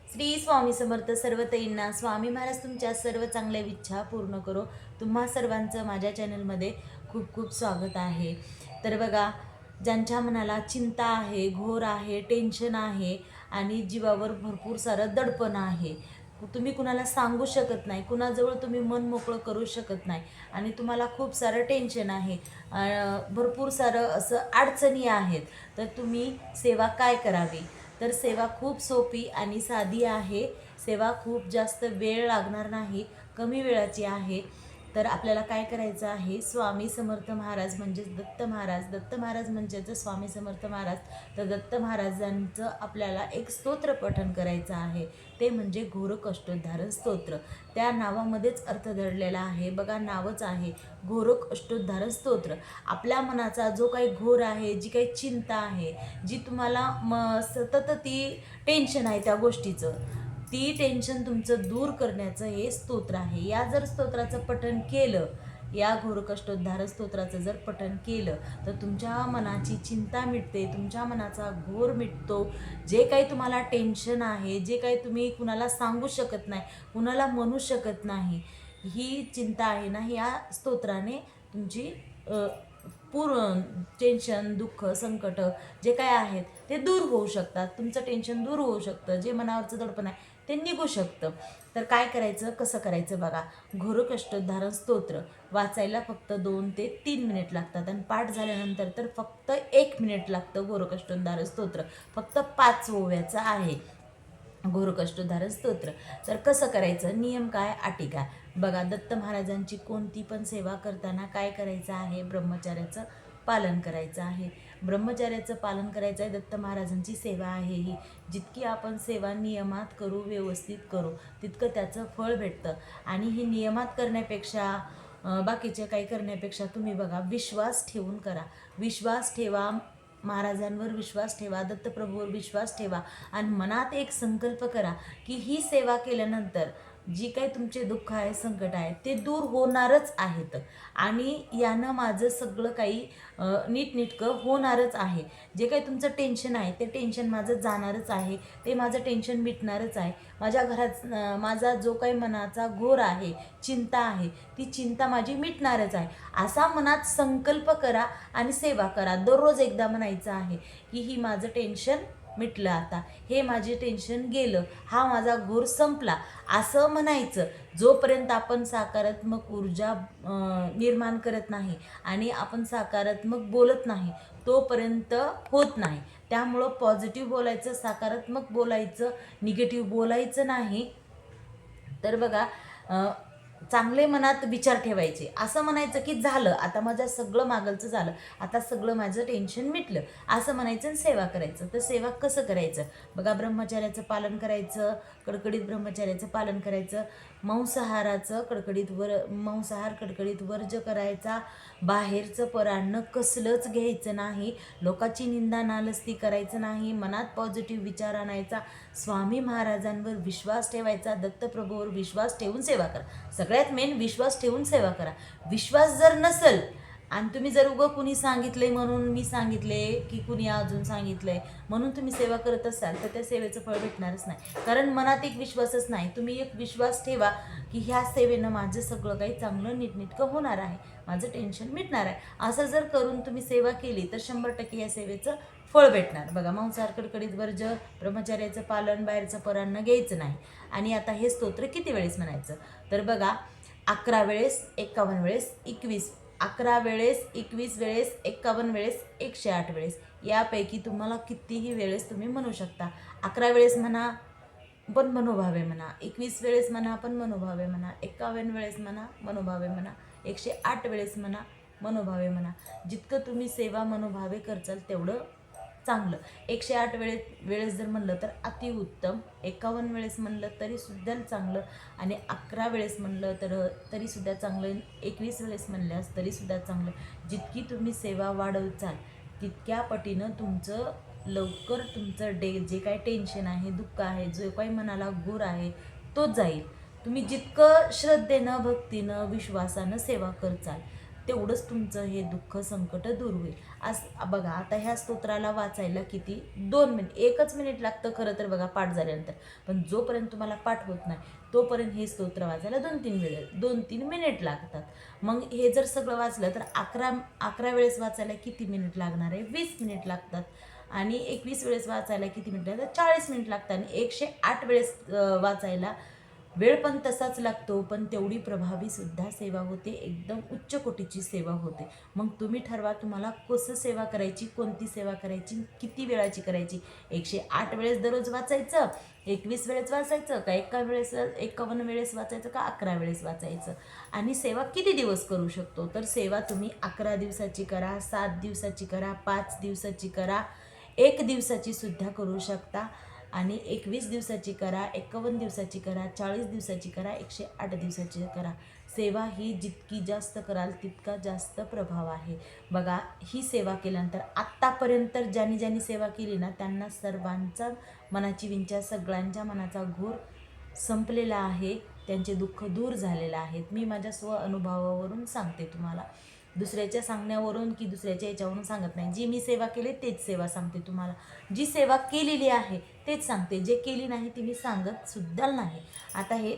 श्री स्वामी समर्थ. सर्व ताईंना स्वामी महाराज तुमच्या सर्व चांगल्या इच्छा पूर्ण करो. तुम्हा सर्वांचं माझ्या चॅनलमध्ये खूप खूप स्वागत आहे. तर बघा, ज्यांच्या मनाला चिंता आहे, घोर आहे, टेन्शन आहे आणि जीवावर भरपूर सारं दडपण आहे, तुम्ही कुणाला सांगू शकत नाही, कुणाजवळ तुम्ही मन मोकळं करू शकत नाही आणि तुम्हाला खूप सारं टेन्शन आहे, भरपूर सारं असं अडचणी आहेत, तर तुम्ही सेवा काय करावी? तर सेवा खूप सोपी आणि साधी आहे. सेवा खूप जास्त वेळ लागणार नाही, कमी वेळाची आहे. तर आपल्याला काय करायचं आहे, स्वामी समर्थ महाराज म्हणजेच दत्त महाराज, दत्त महाराज म्हणजेच स्वामी समर्थ महाराज, तर दत्त महाराजांचं आपल्याला एक स्तोत्र पठण करायचं आहे. ते म्हणजे घोर कष्टोद्धारण स्तोत्र. त्या नावामध्येच अर्थ दडलेला आहे. बघा, नावच आहे घोर कष्टोद्धारण स्तोत्र. आपल्या मनाचा जो काही घोर आहे, जी काही चिंता आहे, जी तुम्हाला सतत ती टेन्शन आहे त्या गोष्टीचं, ती टेन्शन तुमचं दूर करण्याचं हे स्तोत्र आहे. या जर स्तोत्राचं पठण केलं, या घोर कष्टोद्धार स्तोत्राचं जर पठण केलं, तर तुमच्या मनाची चिंता मिटते, तुमच्या मनाचा घोर मिटतो. जे काही तुम्हाला टेन्शन आहे, जे काही तुम्ही कुणाला सांगू शकत नाही, कुणाला म्हणू शकत नाही, ही चिंता आहे ना, या स्तोत्राने तुमची पूर्ण टेन्शन, दुःख, संकट जे काय आहेत ते दूर होऊ शकतात. तुमचं टेन्शन दूर होऊ शकतं, जे मनावरचं दडपण आहे ते निघू शकतं. तर काय करायचं, कसं करायचं बघा. घोर कष्टोद्धारण स्तोत्र वाचायला फक्त 2 ते 3 मिनिट लागतात आणि पाठ झाल्यानंतर तर फक्त 1 मिनिट लागतं. घोर कष्टोद्धारण स्तोत्र फक्त 5 ओव्याचं आहे घोर कष्टोद्धारण स्तोत्र. तर कसं करायचं, नियम काय, अटी काय बघा. दत्त महाराजांची कोणती पण सेवा करताना काय करायचं आहे, ब्रह्मचर्याचं पालन करायचं आहे. ब्रह्मचर्याचं पालन करायचं आहे. दत्त महाराजांची सेवा आहे ही. जितकी आपण सेवा नियमात करू, व्यवस्थित करू, तितकं त्याचं फळ भेटतं. आणि ही नियमात करण्यापेक्षा, बाकीचे काही करण्यापेक्षा तुम्ही बघा, विश्वास ठेवून करा. विश्वास ठेवा, महाराजांवर विश्वास ठेवा, दत्तप्रभूवर विश्वास ठेवा आणि मनात एक संकल्प करा की ही सेवा केल्यानंतर जी काही तुमचे दुःख आहे, संकट आहे, ते दूर होणारच आहेत आणि यानं माझं सगळं काही नीटनेटकं होणारच आहे. जे काही तुमचं टेन्शन आहे ते टेन्शन माझं जाणारच आहे, ते माझं टेन्शन मिटणारच आहे. माझ्या घरात माझा जो काही मनाचा घोर आहे, चिंता आहे, ती चिंता माझी मिटणारच आहे. असा मनात संकल्प करा आणि सेवा करा. दररोज एकदा म्हणायचं आहे की ही माझं टेन्शन मिटलं, आता हे माझे टेन्शन गेलं, हा माझा घोर संपला, असं म्हणायचं. जोपर्यंत आपण सकारात्मक ऊर्जा निर्माण करत नाही आणि आपण सकारात्मक बोलत नाही, तोपर्यंत होत नाही. त्यामुळं पॉझिटिव्ह बोलायचं, सकारात्मक बोलायचं, निगेटिव्ह बोलायचं नाही. तर बघा, चांगले मनात विचार ठेवायचे. असं म्हणायचं की झालं, आता माझं सगळं मागलचं झालं, आता सगळं माझं टेन्शन मिटलं, असं म्हणायचं आणि सेवा करायचं. तर सेवा कसं करायचं बघा. ब्रह्मचर्याचं पालन करायचं, कडकडीत ब्रह्मचर्याचं पालन करायचं. मांसाहार कडकडीत वर्ज करायचा. बाहेरचं परान्न कसलंच घ्यायचं नाही. लोकांची निंदा नालस्ती करायचं नाही. मनात पॉझिटिव्ह विचार आणायचा. स्वामी महाराजांवर विश्वास ठेवायचा. दत्तप्रभूवर विश्वास ठेवून सेवा करा. सगळ्यात मेन विश्वास ठेवून सेवा करा. विश्वास जर नसेल आणि तुम्ही जर उगं कुणी सांगितलंय म्हणून, मी सांगितले की कुणी अजून सांगितलंय म्हणून तुम्ही सेवा करत असाल, तर त्या सेवेचं फळ भेटणारच नाही. कारण मनात एक विश्वासच नाही. तुम्ही एक विश्वास ठेवा की ह्या सेवेनं माझं सगळं काही चांगलं नीटनेटकं होणार आहे, माझं टेन्शन मिटणार आहे. असं जर करून तुम्ही सेवा केली तर 100% या सेवेचं फळ भेटणार. बघा, मांसाहार कडकडीत वर्ज, ब्रह्मचर्याचं पालन, बाहेरचं परान्न घ्यायचं नाही. आणि आता हे स्तोत्र किती वेळेस म्हणायचं, तर बघा, 11 वेळेस, 51 वेळेस, 21, 11 वेळेस, 21 वेळेस, 51 वेळेस, 108 वेळेस, यापैकी तुम्हाला कितीही वेळेस तुम्ही म्हणू शकता. 11 वेळेस म्हणा पण मनोभावे म्हणा, 21 वेळेस म्हणा पण मनोभावे म्हणा, 51 वेळेस म्हणा मनोभावे म्हणा, 108 वेळेस म्हणा मनोभावे म्हणा. जितकं तुम्ही सेवा मनोभावे करचाल तेवढं चांगलं. 108 वेळेस जर म्हणलं तर अतिउत्तम, 51 वेळेस म्हणलं तरीसुद्धा चांगलं आणि 11 वेळेस म्हणलं तरीसुद्धा चांगलं, 21 वेळेस म्हणल्यास तरीसुद्धा चांगलं. जितकी तुम्ही सेवा वाढवचाल तितक्या पटीनं तुमचं लवकर तुमचं जे काही टेन्शन आहे, दुःख आहे, जो काही मनाला घोर आहे, तो जाईल. तुम्ही जितकं श्रद्धेनं, भक्तीनं, विश्वासानं सेवा करचाल तेवढंच तुमचं हे दुःख संकट दूर होईल. आज बघा आता ह्या स्तोत्राला वाचायला किती 2 मिनिट 1च मिनिट लागतं खरं तर बघा पाठ झाल्यानंतर. पण जोपर्यंत तुम्हाला पाठ होत नाही तोपर्यंत हे स्तोत्र वाचायला 2-3 मिनिट लागतात. मग हे जर सगळं वाचलं तर 11 वेळेस वाचायला किती मिनिट लागणार आहे? 20 मिनिट लागतात. आणि 21 वेळेस वाचायला किती मिनिट लागतात? 40 मिनिट लागतात. आणि 108 वेळेस वाचायला वेळ पण तसाच लागतो, पण तेवढी प्रभावी सुद्धा सेवा होते, एकदम उच्च कोटीची सेवा होते. मग तुम्ही ठरवा तुम्हाला कसं सेवा करायची, कोणती सेवा करायची, किती वेळाची करायची. 108 वेळेस दररोज वाचायचं, 21 वेळेस वाचायचं का 51 वेळेस वाचायचं का 11 वेळेस वाचायचं. आणि सेवा किती दिवस करू शकतो? तर सेवा तुम्ही 11 दिवसाची करा, 7 दिवसाची करा, 5 दिवसाची करा, 1 दिवसाची सुद्धा करू शकता. आणि 21 दिवसाची करा, 51 दिवसाची करा, 40 दिवसाची करा, 108 दिवसाची करा. सेवा ही जितकी जास्त कराल तितका जास्त प्रभाव आहे. बघा ही सेवा केल्यानंतर आत्तापर्यंत ज्यांनी सेवा केली ना त्यांना सर्वांचा मनाची विंचा, सगळ्यांच्या मनाचा घोर संपलेला आहे, त्यांचे दुःख दूर झालेलं आहे. मी माझ्या स्व अनुभवावरून सांगते तुम्हाला, दुसऱ्याच्या सांगण्यावरून की दुसऱ्याच्या याच्यावरून सांगत नाही. जी मी सेवा केली तेच सेवा सांगते तुम्हाला, जी सेवा केलेली आहे तेच सांगते, जे केली नाही ती मी सांगत सुद्धा नाही. आता हे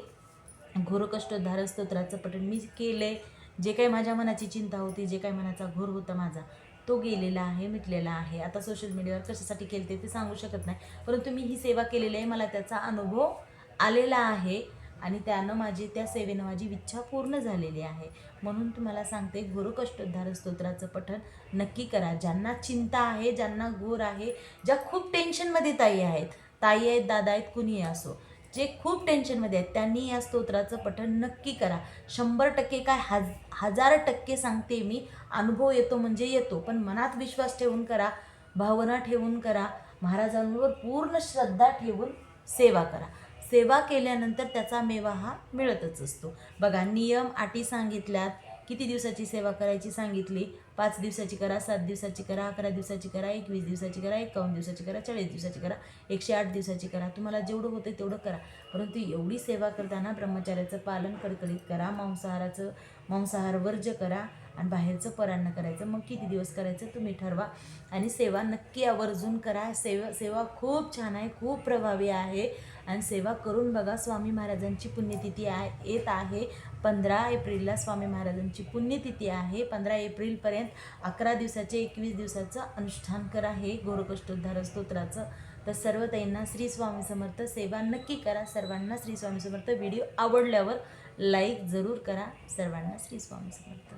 घोरकष्टोद्धार स्तोत्राचं पठण मी केले, जे काही माझ्या मनाची चिंता होती, जे काही मनाचा घोर होता माझा तो गेलेला आहे, मिटलेला आहे. आता सोशल मीडियावर कशासाठी केले ते सांगू शकत नाही, परंतु मी ही सेवा केलेली आहे, मला त्याचा अनुभव आलेला आहे आणि त्या सेवेनं माझी इच्छा पूर्ण झालेली आहे. म्हणून तुम्हाला सांगते घोरकष्टोद्धार स्तोत्राचं पठण नक्की करा. ज्यांना चिंता आहे, ज्यांना घोर आहे, ज्या खूप टेन्शनमध्ये ताई आहेत, दादा आहेत, कुणीही असो, जे खूप टेन्शनमध्ये आहेत त्यांनी या स्तोत्राचं पठण नक्की करा. 100% काय 1000% सांगते मी, अनुभव येतो म्हणजे येतो, पण मनात विश्वास ठेवून करा, भावना ठेवून करा, महाराजांवर पूर्ण श्रद्धा ठेवून सेवा करा. सेवा केल्यानंतर त्याचा मेवा हा मिळतच असतो. बघा नियम अटी सांगितल्यात, किती दिवसाची सेवा करायची सांगितली, 5 दिवसाची करा, 7 दिवसाची करा, 11 दिवसाची करा, 21 दिवसाची करा, 51 दिवसाची करा, 40 दिवसाची करा, 108 दिवसाची करा. तुम्हाला जेवढं होतं तेवढं करा, परंतु एवढी सेवा करताना ब्रह्मचार्याचं पालन कडकडीत करा, मांसाहार वर्ज्य करा आणि बाहेरचं परान्न करायचं. मग किती दिवस करायचं तुम्ही ठरवा आणि सेवा नक्की आवर्जून करा. सेवा खूप छान आहे, खूप प्रभावी आहे आणि सेवा करून बघा. स्वामी महाराजांची पुण्यतिथी येत आहे 15 एप्रिलला स्वामी महाराजांची पुण्यतिथी आहे. 15 एप्रिलपर्यंत 11 दिवसाचे 21 दिवसाचं अनुष्ठान करा हे घोरकष्टोद्धार स्तोत्राचं. तर सर्व ताईंना श्री स्वामी समर्थ. सेवा नक्की करा. सर्वांना श्री स्वामी समर्थ. व्हिडिओ आवडल्यावर लाईक जरूर करा. सर्वांना श्री स्वामी समर्थ.